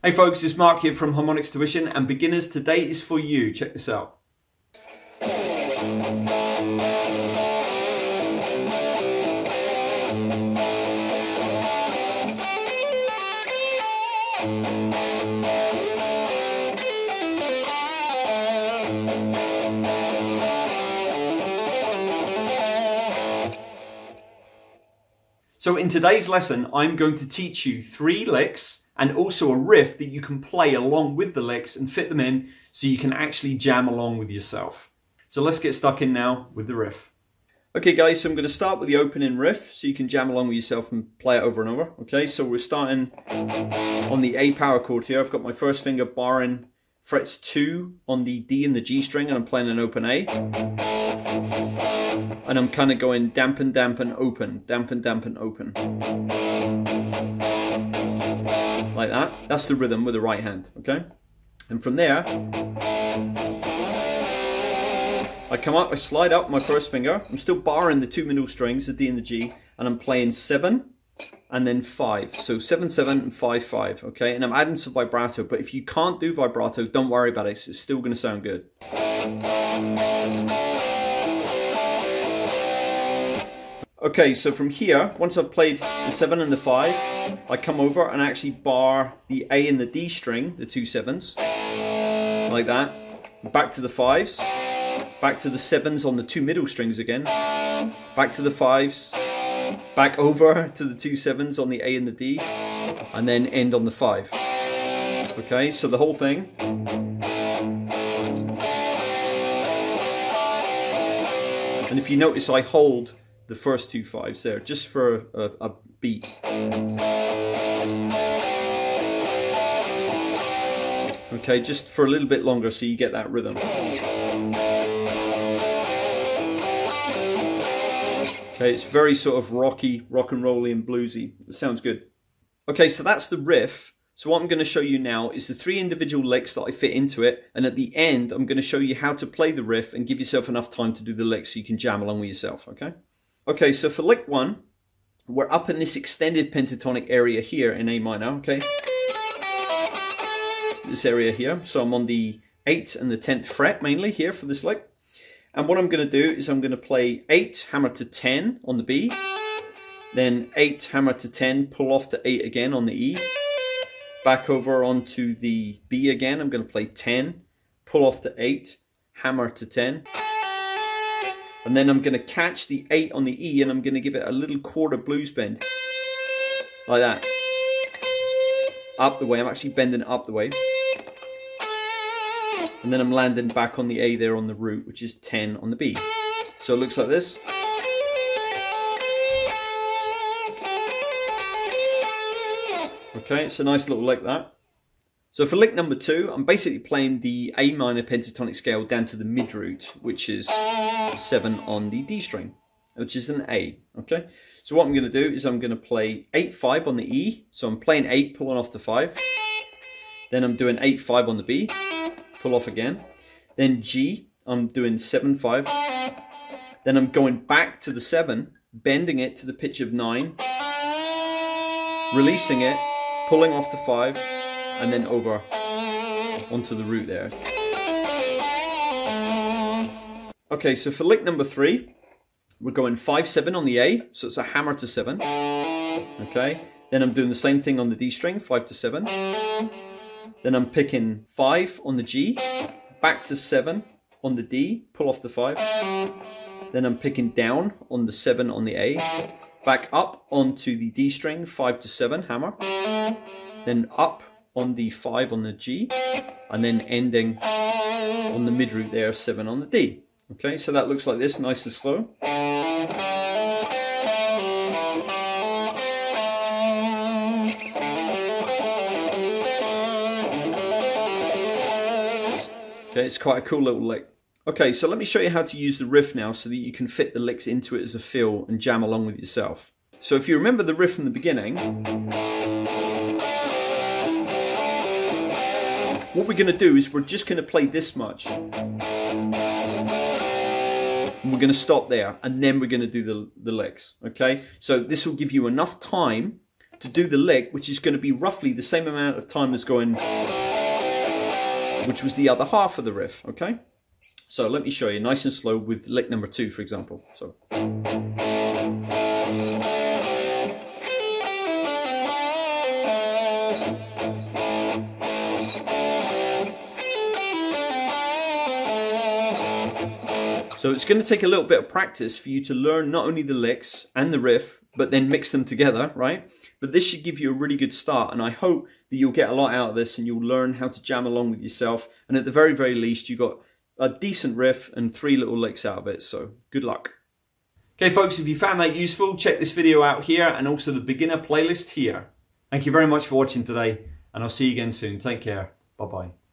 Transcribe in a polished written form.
Hey folks, it's Mark here from Harmonix Tuition, and beginners, today is for you. Check this out. So in today's lesson, I'm going to teach you 3 licks and also a riff that you can play along with the licks and fit them in so you can actually jam along with yourself. So let's get stuck in now with the riff. Okay guys, so I'm going to start with the opening riff so you can jam along with yourself and play it over and over. Okay, so we're starting on the A power chord here. I've got my first finger barring frets 2 on the D and the G string, and I'm playing an open A. And I'm kind of going dampen, dampen, open, dampen, dampen, open. Like that. That's the rhythm with the right hand, okay? And from there, I come up, I slide up my first finger. I'm still barring the 2 middle strings, the D and the G, and I'm playing 7 and then 5. So 7, 7 and 5, 5, okay? And I'm adding some vibrato, but if you can't do vibrato, don't worry about it. It's still gonna sound good. Okay, so from here, once I've played the 7 and the 5, I come over and actually bar the A and the D string, the 2 7s, like that. Back to the 5s, back to the 7s on the 2 middle strings again, back to the 5s, back over to the 2 7s on the A and the D, and then end on the 5. Okay, so the whole thing. And if you notice, I hold the first 2 5s there, just for a beat. Okay, just for a little bit longer so you get that rhythm. Okay, it's very sort of rocky, rock and rolly and bluesy. It sounds good. Okay, so that's the riff. So what I'm going to show you now is the 3 individual licks that I fit into it, and at the end I'm going to show you how to play the riff and give yourself enough time to do the licks so you can jam along with yourself, okay? Okay, so for lick 1, we're up in this extended pentatonic area here in A minor, okay? This area here. So I'm on the 8th and the 10th fret mainly here for this lick. And what I'm going to do is I'm going to play 8, hammer to 10 on the B, then 8, hammer to 10, pull off to 8 again on the E, back over onto the B again. I'm going to play 10, pull off to 8, hammer to 10. And then I'm going to catch the 8 on the E and I'm going to give it a little quarter blues bend. Like that. Up the way. I'm actually bending it up the way. And then I'm landing back on the A there on the root, which is 10 on the B. So it looks like this. Okay, it's a nice little lick that. So for lick number 2, I'm basically playing the A minor pentatonic scale down to the mid root, which is 7 on the D string, which is an A, okay? So what I'm going to do is I'm going to play 8, 5 on the E. So I'm playing 8, pulling off the 5. Then I'm doing 8, 5 on the B, pull off again. Then G, I'm doing 7, 5. Then I'm going back to the 7, bending it to the pitch of 9, releasing it, pulling off the 5, and then over onto the root there. Okay, so for lick number 3, we're going 5, 7 on the A, so it's a hammer to 7. Okay, then I'm doing the same thing on the D string, 5 to 7. Then I'm picking 5 on the G, back to 7 on the D, pull off the 5. Then I'm picking down on the 7 on the A, back up onto the D string, 5 to 7, hammer. Then up on the 5 on the G, and then ending on the mid root there, 7 on the D. Okay, so that looks like this, nice and slow. Okay, it's quite a cool little lick. Okay, so let me show you how to use the riff now so that you can fit the licks into it as a fill and jam along with yourself. So if you remember the riff from the beginning, what we're going to do is we're just going to play this much. And we're going to stop there, and then we're going to do the licks, okay? So this will give you enough time to do the lick, which is going to be roughly the same amount of time as going, which was the other half of the riff, okay? So let me show you nice and slow with lick number 2, for example. So. So it's going to take a little bit of practice for you to learn not only the licks and the riff, but then mix them together, right? But this should give you a really good start, and I hope that you'll get a lot out of this and you'll learn how to jam along with yourself. And at the very, very least, you got a decent riff and 3 little licks out of it, so good luck. Okay folks, if you found that useful, check this video out here and also the beginner playlist here. Thank you very much for watching today, and I'll see you again soon. Take care. Bye-bye.